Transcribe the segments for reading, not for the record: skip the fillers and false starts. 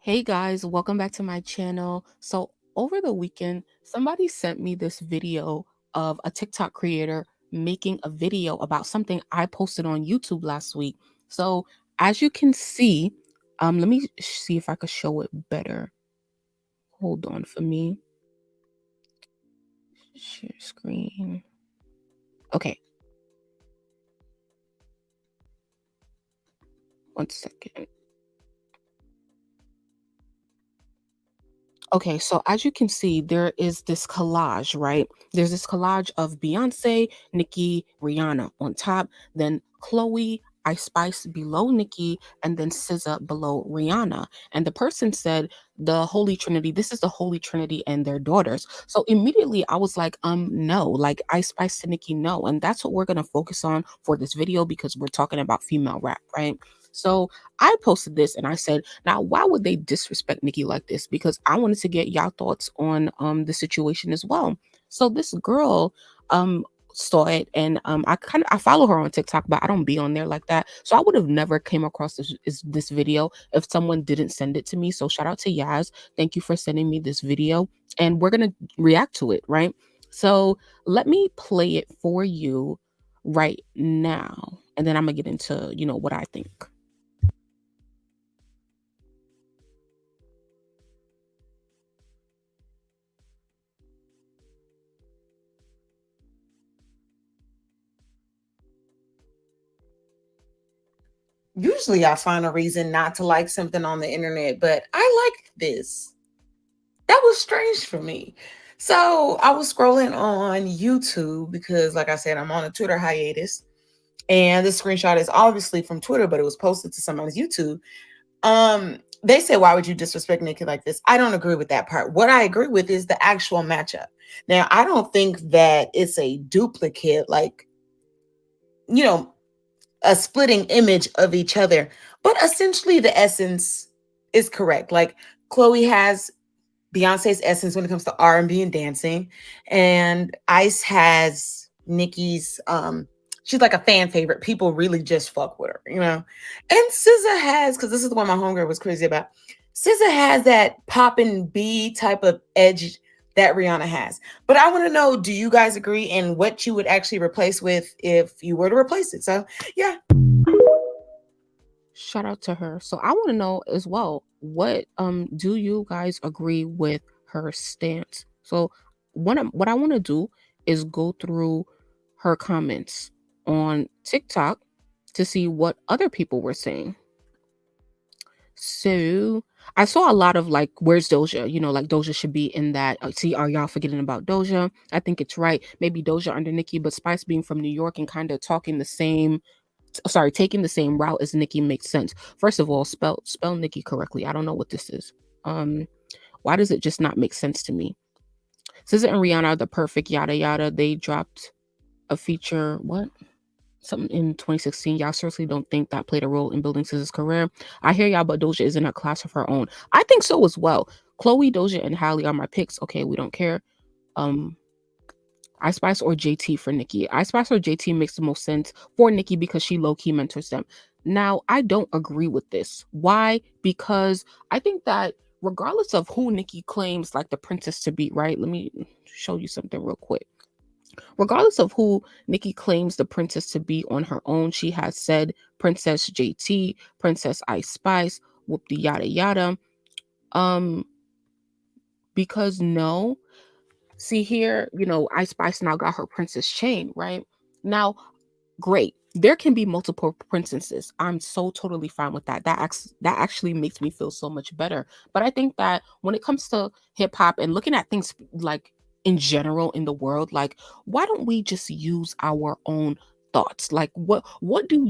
Hey guys, welcome back to my channel. So, over the weekend, somebody sent me this video of a TikTok creator making a video about something I posted on YouTube last week. So, as you can see, let me see if I could show it better. Hold on for me. Share screen. Okay, one second. Okay, so as you can see, there is this collage, right? There's this collage of Beyonce, Nicki, Rihanna on top, then Chloe, Ice Spice below Nicki, and then SZA below Rihanna. And the person said the Holy Trinity, this is the Holy Trinity and their daughters. So immediately I was like, no, like Ice Spice to Nicki, no. And that's what we're gonna focus on for this video because we're talking about female rap, right? So I posted this and I said, now why would they disrespect Nicki like this? Because I wanted to get y'all thoughts on the situation as well. So this girl saw it and I follow her on TikTok, but I don't be on there like that. So I would have never came across this video if someone didn't send it to me. So shout out to Yaz. Thank you for sending me this video and we're gonna react to it, right? So let me play it for you right now. And then I'm gonna get into, what I think. Usually I find a reason not to like something on the internet, but I like this. That was strange for me. So I was scrolling on YouTube because, like I said, I'm on a Twitter hiatus. And this screenshot is obviously from Twitter, but it was posted to somebody's YouTube. They say, why would you disrespect Nikki like this? I don't agree with that part. What I agree with is the actual matchup. Now, I don't think that it's a duplicate, like, you know, a splitting image of each other, but essentially the essence is correct. Like Chloe has Beyonce's essence when it comes to R&B and dancing, and Ice has Nicki's she's like a fan favorite. People really just fuck with her. And SZA has, because this is the one my homegirl was crazy about. SZA has that poppin' B type of edge that Rihanna has. But I want to know, do you guys agree, and what you would actually replace with if you were to replace it? So yeah. Shout out to her. So I want to know as well, what do you guys agree with her stance? So what I want to do is go through her comments on TikTok to see what other people were saying. So I saw a lot of like, where's Doja? Like Doja should be in that. See, are y'all forgetting about Doja? I think it's right. Maybe Doja under Nicki, but Spice being from New York and kind of talking the same, sorry, taking the same route as Nicki makes sense. First of all, spell Nicki correctly. I don't know what this is. Why does it just not make sense to me? SZA and Rihanna are the perfect yada yada. They dropped a feature, what? Something in 2016. Y'all seriously don't think that played a role in building SZA's career? I hear y'all, but Doja is in a class of her own. I think so as well. Chloe, Doja, and Halle are my picks. Okay, we don't care. Um, Ice Spice or JT for Nicki. Ice Spice or JT makes the most sense for Nicki because she low key mentors them. Now, I don't agree with this. Why? Because I think that regardless of who Nicki claims like the princess to be, right? Let me show you something real quick. Regardless of who Nicki claims the princess to be on her own, she has said Princess JT, Princess Ice Spice, whoop the yada yada. Um, because no, see here, Ice Spice now got her princess chain, right? Now, great. There can be multiple princesses. I'm so totally fine with that. That actually makes me feel so much better. But I think that when it comes to hip hop and looking at things like in general in the world, like why don't we just use our own thoughts? Like what do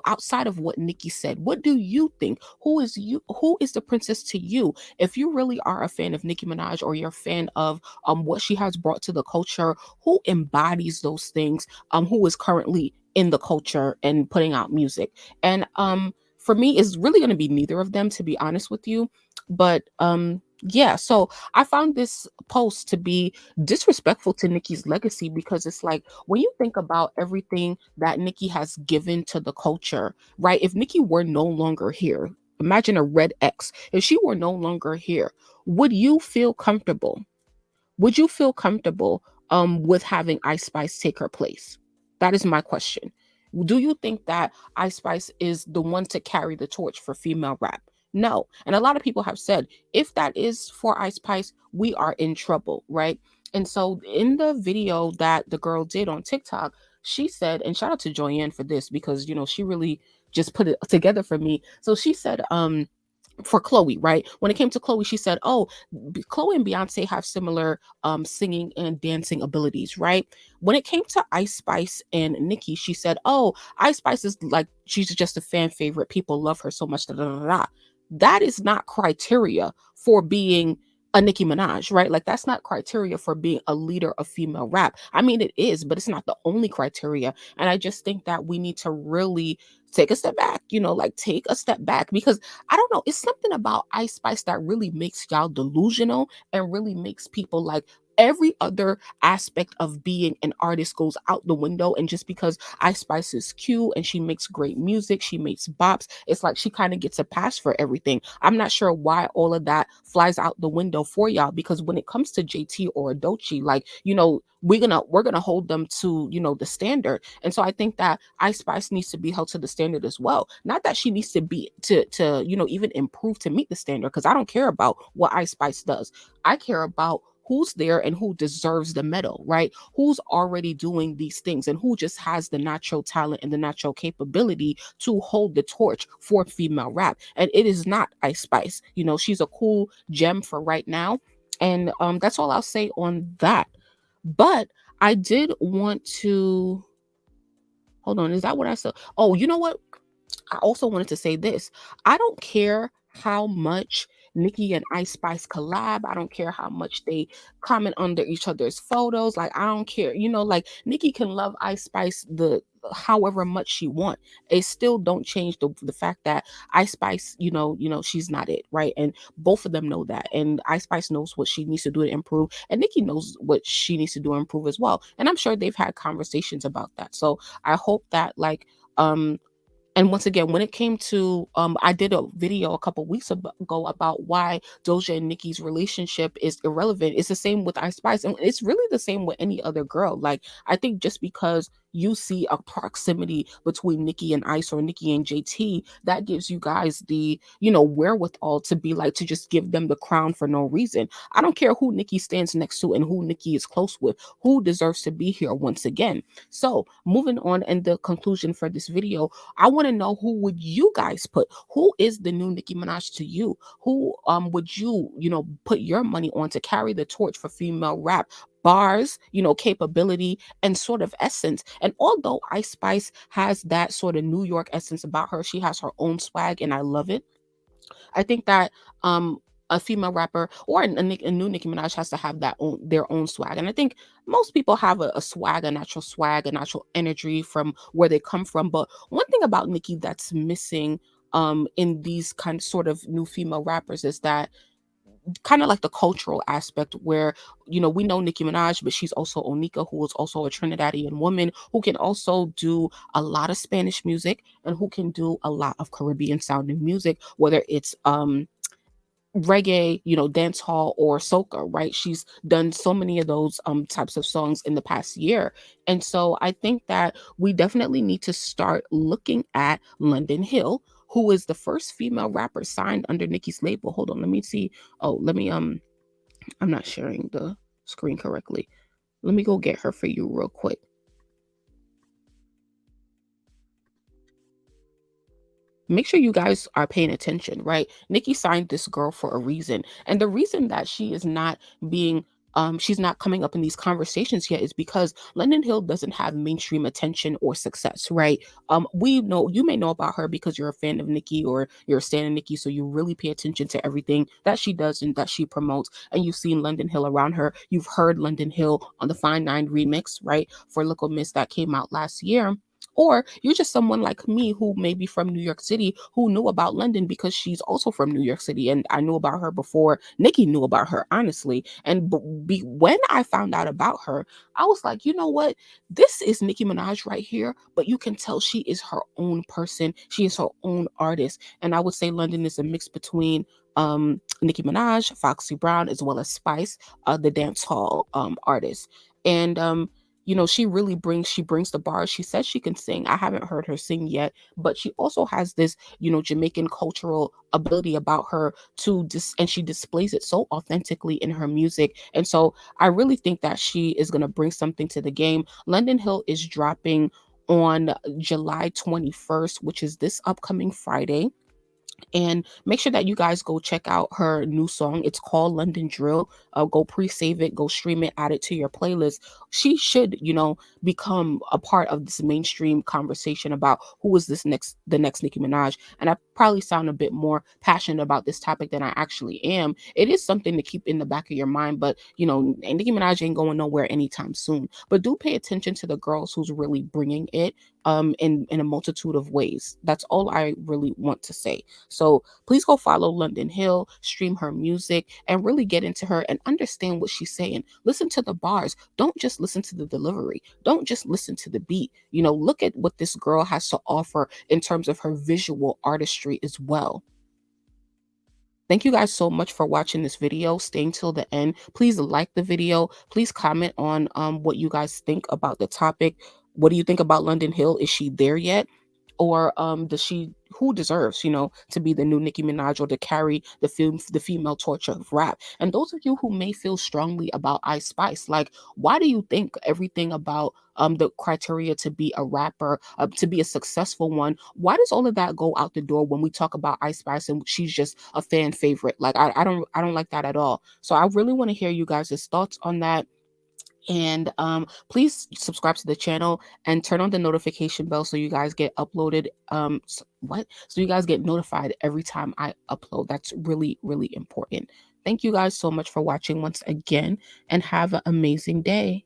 outside of what Nicki said, what do you think? Who is the princess to you? If you really are a fan of Nicki Minaj or you're a fan of what she has brought to the culture, who embodies those things, who is currently in the culture and putting out music. And for me, it's really going to be neither of them, to be honest with you. But yeah, so I found this post to be disrespectful to Nicki's legacy because it's like when you think about everything that Nicki has given to the culture, right? If Nicki were no longer here, imagine a red X. If she were no longer here, would you feel comfortable? Would you feel comfortable with having Ice Spice take her place? That is my question. Do you think that Ice Spice is the one to carry the torch for female rap? No. And a lot of people have said if that is for Ice Spice, we are in trouble, right? And so in the video that the girl did on TikTok, she said, and shout out to Joyanne for this because she really just put it together for me. So she said, for Chloe, right? When it came to Chloe, she said, "Oh, Chloe and Beyonce have similar singing and dancing abilities, right?" When it came to Ice Spice and Nicki, she said, "Oh, Ice Spice is like she's just a fan favorite. People love her so much." Da, da, da, da. That is not criteria for being a Nicki Minaj, right? Like that's not criteria for being a leader of female rap. I mean, it is, but it's not the only criteria. And I just think that we need to really take a step back, like take a step back because I don't know. It's something about Ice Spice that really makes y'all delusional and really makes people like every other aspect of being an artist goes out the window. And just because Ice Spice is cute and she makes great music, she makes bops, it's like she kind of gets a pass for everything. I'm not sure why all of that flies out the window for y'all because when it comes to JT or Adochi, like, we're gonna hold them to, the standard. And so I think that Ice Spice needs to be held to the standard as well. Not that she needs to be to even improve to meet the standard, because I don't care about what Ice Spice does. I care about who's there and who deserves the medal, right? Who's already doing these things and who just has the natural talent and the natural capability to hold the torch for female rap. And it is not Ice Spice. She's a cool gem for right now. And that's all I'll say on that. But I did want to hold on. Is that what I said? Oh, you know what? I also wanted to say this. I don't care how much Nicki and Ice Spice collab. I don't care how much they comment under each other's photos. Like I don't care. Like Nicki can love Ice Spice the however much she want. It still don't change the fact that Ice Spice, she's not it, right? And both of them know that. And Ice Spice knows what she needs to do to improve, and Nicki knows what she needs to do to improve as well. And I'm sure they've had conversations about that. So I hope that um and once again, when it came to, I did a video a couple weeks ago about why Doja and Nicki's relationship is irrelevant. It's the same with Ice Spice, and it's really the same with any other girl. Like I think just because you see a proximity between Nicki and Ice or Nicki and JT, that gives you guys the wherewithal to be like to just give them the crown for no reason. I don't care who Nicki stands next to and who Nicki is close with. Who deserves to be here once again? So moving on, and the conclusion for this video, I want to know, who would you guys put? Who is the new Nicki Minaj to you? Who would you, put your money on to carry the torch for female rap? Bars, capability, and sort of essence. And although Ice Spice has that sort of New York essence about her, she has her own swag, and I love it. I think that a female rapper or a new Nicki Minaj has to have their own swag. And I think most people have a swag, a natural energy from where they come from. But one thing about Nicki that's missing in these kind of sort of new female rappers is that kind of like the cultural aspect where we know Nicki Minaj, but she's also Onika, who is also a Trinidadian woman who can also do a lot of Spanish music and who can do a lot of Caribbean sounding music, whether it's reggae, dance hall, or soca, right? She's done so many of those types of songs in the past year. And so I think that we definitely need to start looking at London Hill, who is the first female rapper signed under Nicki's label. Hold on, let me see. Oh, let me I'm not sharing the screen correctly. Let me go get her for you real quick. Make sure you guys are paying attention, right? Nicki signed this girl for a reason. And the reason that she is not being she's not coming up in these conversations yet is because London Hill doesn't have mainstream attention or success, right? We know, you may know about her because you're a fan of Nicki or you're a stan of Nicki, so you really pay attention to everything that she does and that she promotes. And you've seen London Hill around her. You've heard London Hill on the Fine Nine remix, right? For Little Miss that came out last year. Or you're just someone like me who may be from New York City who knew about London because she's also from New York City. And I knew about her before Nicki knew about her, honestly. And when I found out about her, I was like, you know what? This is Nicki Minaj right here, but you can tell she is her own person. She is her own artist. And I would say London is a mix between Nicki Minaj, Foxy Brown, as well as Spice, the dance hall artist. And she brings the bars. She says she can sing. I haven't heard her sing yet, but she also has this, Jamaican cultural ability about her and she displays it so authentically in her music. And so I really think that she is going to bring something to the game. London Hill is dropping on July 21st, which is this upcoming Friday. And make sure that you guys go check out her new song. It's called London Drill. Go pre-save it, go stream it, add it to your playlist. She should, become a part of this mainstream conversation about who is the next Nicki Minaj. And I probably sound a bit more passionate about this topic than I actually am. It is something to keep in the back of your mind, but Nicki Minaj ain't going nowhere anytime soon. But do pay attention to the girls who's really bringing it in a multitude of ways. That's all I really want to say. So please go follow London Hill, stream her music, and really get into her and understand what she's saying. Listen to the bars. Don't just listen to the delivery. Don't just listen to the beat. Look at what this girl has to offer in terms of her visual artistry as well. Thank you guys so much for watching this video, staying till the end. Please like the video. Please comment on what you guys think about the topic. What do you think about London Hill? Is she there yet? Or does she, who deserves, to be the new Nicki Minaj or to carry the female torch of rap? And those of you who may feel strongly about Ice Spice, like, why do you think everything about the criteria to be a rapper, to be a successful one, why does all of that go out the door when we talk about Ice Spice and she's just a fan favorite? Like, I don't like that at all. So I really want to hear you guys' thoughts on that. And please subscribe to the channel and turn on the notification bell so you guys get uploaded so you guys get notified every time I upload. That's really, really important. Thank you guys so much for watching once again, and have an amazing day.